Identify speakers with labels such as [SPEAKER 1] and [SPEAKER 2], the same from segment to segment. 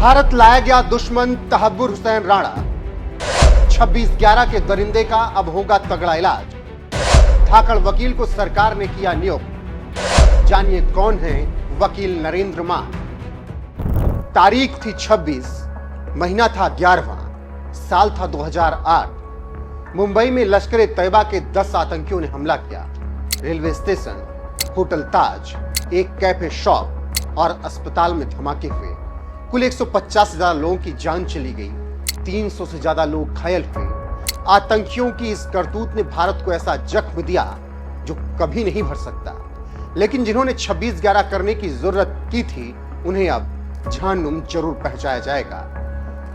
[SPEAKER 1] भारत लाया गया दुश्मन तहव्वुर हुसैन राणा। 26/11 के दरिंदे का अब होगा तगड़ा इलाज। धाकड़ वकील को सरकार ने किया नियुक्त। जानिए कौन है वकील नरेंद्र मान। तारीख थी 26, महीना था 11वां, साल था 2008। मुंबई में लश्कर तैयबा के 10 आतंकियों ने हमला किया। रेलवे स्टेशन, होटल ताज, एक कैफे शॉप और अस्पताल में धमाके हुए। कुल 150 से ज्यादा लोगों की जान चली गई, 300 से ज्यादा लोग घायल हुए। आतंकियों की इस करतूत ने भारत को ऐसा जख्म दिया जो कभी नहीं भर सकता। लेकिन जिन्होंने 26/11 करने की जरूरत की थी, उन्हें अब जहन्नुम जरूर पहुंचाया जाएगा।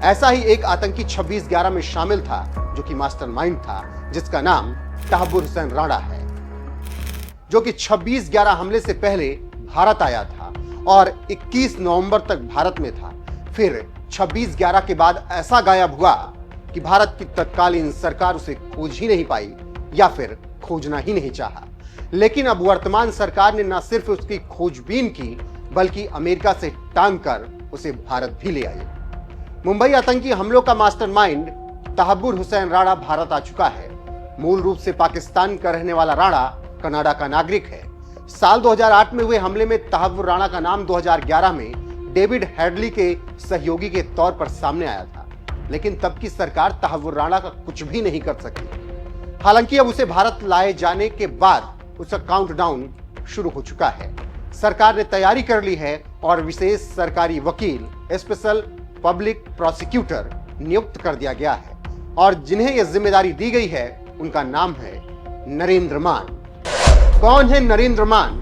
[SPEAKER 1] ऐसा ही एक आतंकी 26/11 में शामिल था, जो कि मास्टरमाइंड था, जिसका नाम तहव्वुर हुसैन राणा है, जो कि 26/11 हमले से पहले भारत आया था और 21 नवंबर तक भारत में था। फिर 26/11 के बाद ऐसा गायब हुआ कि भारत की तत्कालीन सरकार उसे खोज ही नहीं पाई या फिर खोजना ही नहीं चाहा। लेकिन अब वर्तमान सरकार ने न सिर्फ उसकी खोजबीन की, बल्कि अमेरिका से टांग कर उसे भारत भी ले आई। मुंबई आतंकी हमलों का मास्टरमाइंड तहव्वुर हुसैन राणा भारत आ चुका है। मूल रूप से पाकिस्तान का रहने वाला राणा कनाडा का नागरिक है। साल 2008 में हुए हमले में तहव्वुर राणा का नाम 2011 में डेविड हेडली के सहयोगी के तौर पर सामने आया था। लेकिन तब की सरकार तहव्वुर राणा का कुछ भी नहीं कर सकी। हालांकि अब उसे भारत लाए जाने के बाद उसका काउंटडाउन शुरू हो चुका है। सरकार ने तैयारी कर ली है और विशेष सरकारी वकील, स्पेशल पब्लिक प्रोसिक्यूटर नियुक्त कर दिया गया है और जिन्हें यह जिम्मेदारी दी गई है, उनका नाम है नरेंद्र मान। कौन है नरेंद्र मान?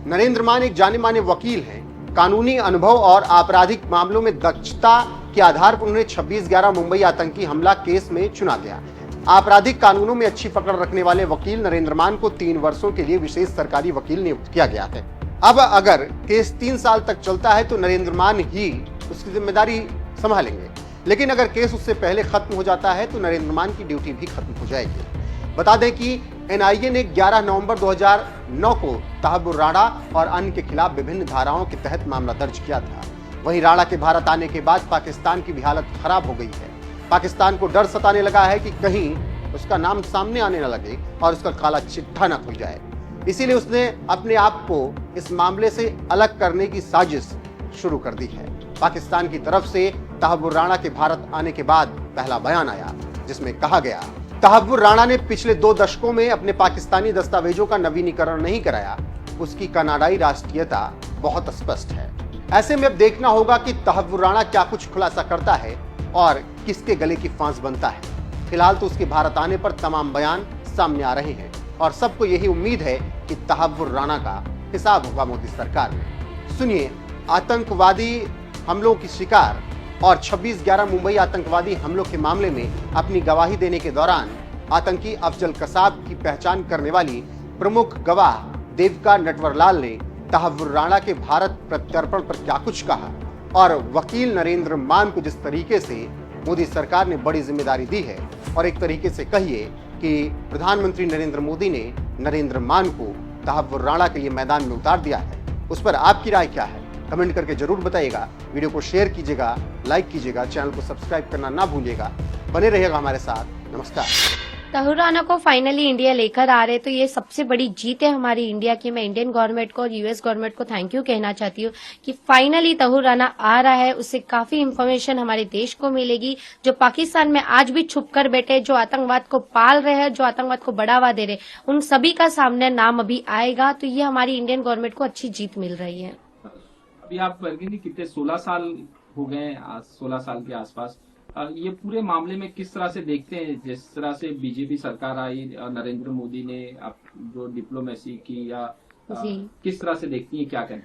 [SPEAKER 1] नरेंद्र मान एक जाने माने वकील हैं। कानूनी अनुभव और आपराधिक मामलों में दक्षता के आधार पर उन्हें 26/11 मुंबई आतंकी हमला केस में चुना गया। आपराधिक कानूनों में अच्छी पकड़ रखने वाले वकील नरेंद्र मान को 3 वर्षों के लिए विशेष सरकारी वकील नियुक्त किया गया है। अब अगर केस 3 साल तक चलता है तो नरेंद्र मान ही उसकी जिम्मेदारी संभालेंगे। लेकिन अगर केस उससे पहले खत्म हो जाता है तो नरेंद्र मान की ड्यूटी भी खत्म हो जाएगी। बता दें कि एनआईए ने 11 नवंबर 2009 को तहव्वुर राणा और अन्य के खिलाफ विभिन्न धाराओं के तहत मामला दर्ज किया था। वहीं राणा के भारत आने के बाद पाकिस्तान की भी हालत खराब हो गई है। पाकिस्तान को डर सताने लगा है कि कहीं उसका नाम सामने आने न लगे और उसका काला चिट्ठा न खुल जाए। इसीलिए उसने अपने आप को इस मामले से अलग करने की साजिश शुरू कर दी है। पाकिस्तान की तरफ से तहव्वुर राणा के भारत आने के बाद पहला बयान आया, जिसमें कहा गया, तहव्वुर राणा ने पिछले 2 दशकों में अपने पाकिस्तानी दस्तावेजों का नवीनीकरण नहीं कराया। उसकी कनाडाई राष्ट्रीयता बहुत स्पष्ट है। ऐसे में अब देखना होगा कि तहव्वुर राणा क्या कुछ खुलासा करता है और किसके गले की फांस बनता है। फिलहाल तो उसके भारत आने पर तमाम बयान सामने आ रहे हैं और सबको यही उम्मीद है कि तहव्वुर राणा का हिसाब होगा मोदी सरकार में। सुनिए, आतंकवादी हमलों की शिकार और 26/11 मुंबई आतंकवादी हमलों के मामले में अपनी गवाही देने के दौरान आतंकी अफजल कसाब की पहचान करने वाली प्रमुख गवाह देविका नटवरलाल ने तहव्वुर राणा के भारत प्रत्यर्पण पर क्या कुछ कहा और वकील नरेंद्र मान को जिस तरीके से मोदी सरकार ने बड़ी जिम्मेदारी दी है, और एक तरीके से कहिए कि प्रधानमंत्री नरेंद्र मोदी ने नरेंद्र मान को तहव्वुर राणा के लिए मैदान में उतार दिया है, उस पर आपकी राय क्या है? कमेंट करके जरूर बताइएगा। वीडियो को शेयर कीजिएगा, लाइक कीजिएगा, चैनल को सब्सक्राइब करना ना भूलिएगा। बने रहिएगा हमारे साथ। नमस्कार।
[SPEAKER 2] तहव्वुर राणा को फाइनली इंडिया लेकर आ रहे, तो ये सबसे बड़ी जीत है हमारी इंडिया की। मैं इंडियन गवर्नमेंट को और यूएस गवर्नमेंट को थैंक यू कहना चाहती हूँ कि फाइनली तहव्वुर राणा आ रहा है। उससे काफी इंफॉर्मेशन हमारे देश को मिलेगी। जो पाकिस्तान में आज भी छुप कर बैठे, जो आतंकवाद को पाल रहे हैं, जो आतंकवाद को बढ़ावा दे रहे, उन सभी का सामने नाम अभी आएगा। तो ये हमारी इंडियन गवर्नमेंट को अच्छी जीत मिल रही है।
[SPEAKER 3] अभी आप वर्गिनी कितने 16 साल हो गए, 16 साल के आसपास, ये पूरे मामले में किस तरह से देखते हैं? जिस तरह से बीजेपी सरकार आई, नरेंद्र मोदी ने जो डिप्लोमेसी की, या किस तरह से देखती है, क्या कहें?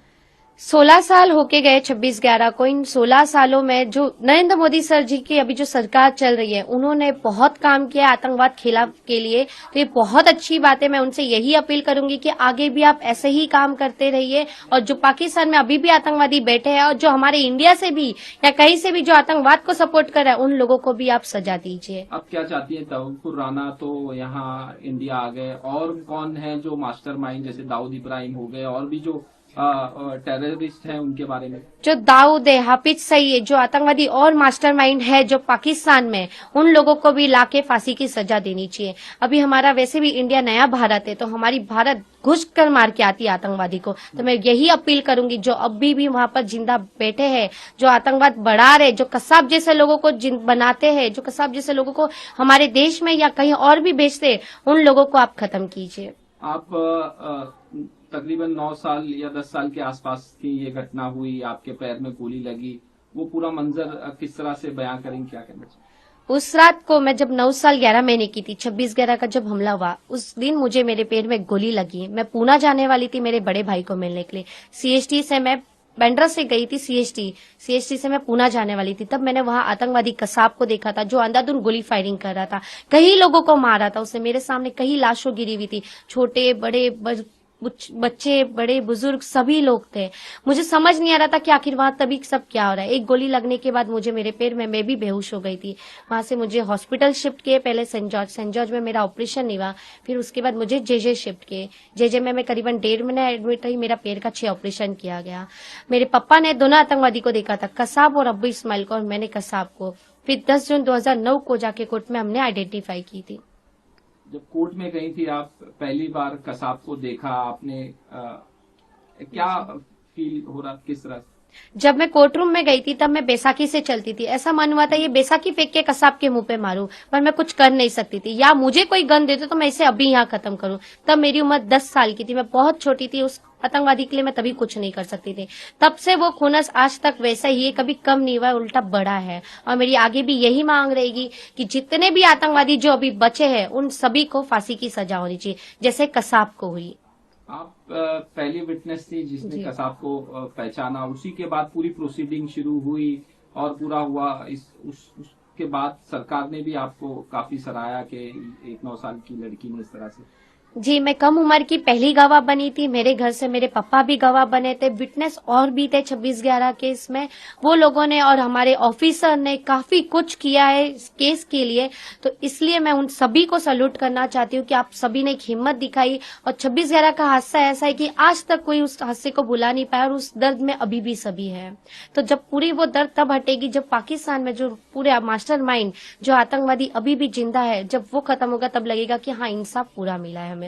[SPEAKER 2] 16 साल होके गए 26/11 को। इन 16 सालों में जो नरेंद्र मोदी सर जी की अभी जो सरकार चल रही है, उन्होंने बहुत काम किया आतंकवाद खिलाफ के लिए। तो ये बहुत अच्छी बात है। मैं उनसे यही अपील करूंगी कि आगे भी आप ऐसे ही काम करते रहिए और जो पाकिस्तान में अभी भी आतंकवादी बैठे हैं और जो हमारे इंडिया से भी या कहीं से भी जो आतंकवाद को सपोर्ट कर रहे हैं, उन लोगों को भी आप सजा दीजिए।
[SPEAKER 3] अब क्या चाहती है? तहव्वुर राणा तो यहाँ इंडिया आ गए, और कौन है जो मास्टरमाइंड, जैसे दाऊद इब्राहिम हो गए, और भी जो टेररिस्ट हैं उनके बारे में?
[SPEAKER 2] जो दाऊद है, हाफिज सईद, जो आतंकवादी और मास्टरमाइंड है जो पाकिस्तान में, उन लोगों को भी लाके फांसी की सजा देनी चाहिए। अभी हमारा वैसे भी इंडिया नया भारत है, तो हमारी भारत घुस कर मार के आती है आतंकवादी को। तो मैं यही अपील करूंगी, जो अभी भी वहां पर जिंदा बैठे हैं, जो आतंकवाद बढ़ा रहे, जो कसाब जैसे लोगों को बनाते हैं, जो कसाब जैसे लोगों को हमारे देश में या कहीं और भी बेचते हैं, उन लोगों को आप खत्म कीजिए।
[SPEAKER 3] आप तकरीबन 9 साल या 10 साल के आसपास की ये घटना हुई, आपके पैर में गोली लगी, वो पूरा मंजर किस तरह से बयां करेंगे, क्या कहना चाहिए?
[SPEAKER 2] उस रात को मैं जब 9 साल 11 महीने की थी, 26/11 का जब हमला हुआ, उस दिन मुझे मेरे पैर में गोली लगी। मैं पूना जाने वाली थी मेरे बड़े भाई को मिलने के लिए। सीएसटी से मैं बैंड्रा से गई थी, सीएसटी से मैं पूना जाने वाली थी। तब मैंने वहां आतंकवादी कसाब को देखा था, जो अंधाधुंध गोली फायरिंग कर रहा था, कई लोगों को मारा था उसने। मेरे सामने कई लाशों गिरी हुई थी, छोटे बड़े बच्चे, बड़े बुजुर्ग सभी लोग थे। मुझे समझ नहीं आ रहा था कि आखिर वहां तभी सब क्या हो रहा है। एक गोली लगने के बाद मुझे मेरे पैर में, मैं भी बेहोश हो गई थी। वहां से मुझे हॉस्पिटल शिफ्ट किए, पहले सेंट जॉर्ज में मेरा ऑपरेशन नहीं हुआ, फिर उसके बाद मुझे जेजे शिफ्ट किए। जेजे में मैं करीबन 1.5 महीने एडमिट रही, मेरा पैर का 6 ऑपरेशन किया गया। मेरे पापा ने दोनों आतंकवादी को देखा था, कसाब और अब्बू इस्माइल को, और मैंने कसाब को। फिर 10 जून 2009 को जाके कोर्ट में हमने आइडेंटिफाई की थी।
[SPEAKER 3] जब कोर्ट में गई थी आप, पहली बार कसाब को देखा आपने, क्या फील हो रहा, किस तरह?
[SPEAKER 2] जब मैं कोर्ट रूम में गई थी तब मैं बैसाखी से चलती थी। ऐसा मन हुआ था ये बैसाखी फेंक के कसाब के मुंह पे मारूं, पर मैं कुछ कर नहीं सकती थी। या मुझे कोई गन देते तो मैं इसे अभी यहाँ खत्म करूं। तब मेरी उम्र 10 साल की थी, मैं बहुत छोटी थी। उस आतंकवादी के लिए मैं तभी कुछ नहीं कर सकती थी। तब से वो खुनस आज तक वैसा ही है, कभी कम नहीं हुआ, उल्टा बढ़ा है। और मेरी आगे भी यही मांग रहेगी कि जितने भी आतंकवादी जो अभी बचे हैं, उन सभी को फांसी की सजा होनी चाहिए, जैसे कसाब को हुई।
[SPEAKER 3] आप पहली विटनेस थी जिसने कसाब को पहचाना, उसी के बाद पूरी प्रोसीडिंग शुरू हुई और पूरा हुआ। उसके बाद सरकार ने भी आपको काफी सराहा कि एक 9 साल की लड़की ने इस तरह से।
[SPEAKER 2] जी, मैं कम उम्र की पहली गवाह बनी थी। मेरे घर से मेरे पापा भी गवाह बने थे, विटनेस और भी थे 26/11 केस में। वो लोगों ने और हमारे ऑफिसर ने काफी कुछ किया है इस केस के लिए, तो इसलिए मैं उन सभी को सैल्यूट करना चाहती हूँ कि आप सभी ने एक हिम्मत दिखाई। और 26/11 का हादसा ऐसा है कि आज तक कोई उस हादसे को भुला नहीं पाया, और उस दर्द में अभी भी सभी है। तो जब पूरी वो दर्द तब हटेगी जब पाकिस्तान में जो पूरे मास्टरमाइंड, जो आतंकवादी अभी भी जिंदा है, जब वो खत्म होगा, तब लगेगा कि हाँ, इंसाफ पूरा मिला है हमें।